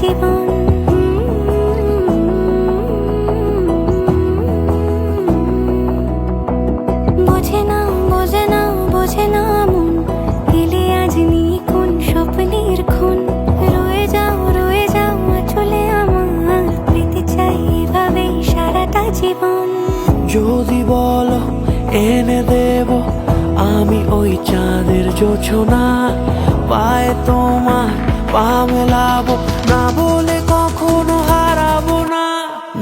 জীবন। বোঝে না বোঝে না বোঝে না মন, এলে আজ নিখুন স্বপ্নের খুন। রয়ে যাও চলে আমার, পেতে চাই এভাবেই সারাটা জীবন। যদি বলো এনে দেব আমি ওই চাঁদের জোছনা, পায়ে তোমার পা মেলাবো, না বলে কখনো হারাবো না।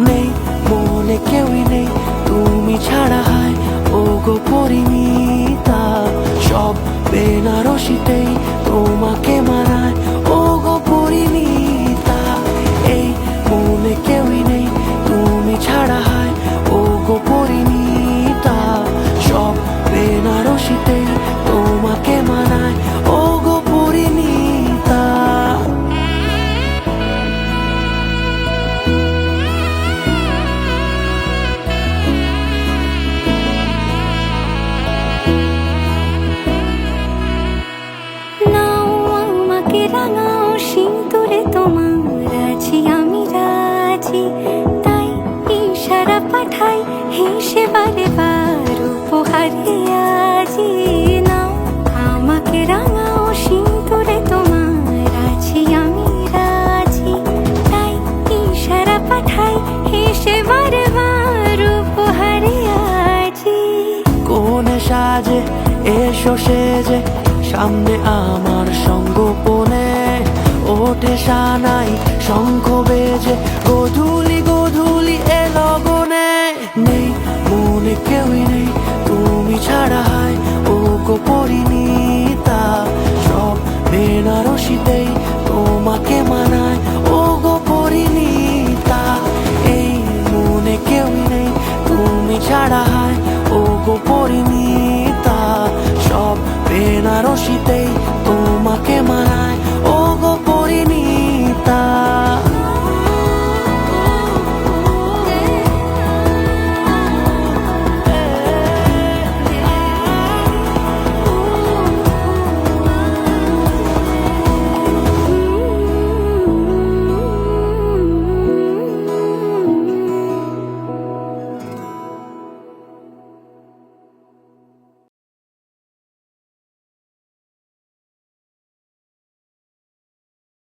নেই মনে কেউই নেই তুমি ছাড়া, হায় ও গো পরিণীতা। সব বেনারসিতেই তোমাকে মানায় ও গো পরিণীতা। এই মনে কেউই নেই তুমি ছাড়া, হায় ও গো পরিণীতা। সব বেনারসিতেই তোমাকে মানায় ও গো পরিণীতা। নাও আমাকে রাঙাও সিঁদুরে তোমার, আছি আমি রাজি। তাই ইশারা পাঠাই হেসে বারে বার উপহারে আজি। নাও আমাকে রাঙাও সিঁদুরে তোমার, আছি আমি রাজি। তাই ইশারা পাঠাই হেসে বারে বার উপহারে আজি। কোনে সাজে এসো সেজে সামনে আমার সঙ্গোপনে, ওঠে সানাই শঙ্খ বেজে গধূলি গধূলি এ লগনে। নেই মনে কেউই নেই তুমি ছাড়া, হায় ও গো পরিণীতা। সব বেনারসিতেই তোমাকে মানায় ও গো পরিণীতা। এই মনে কেউই নেই তুমি ছাড়া, হায় ও গো পরিণীতা। সব বেনারসিতেই তোমাকে মানায়।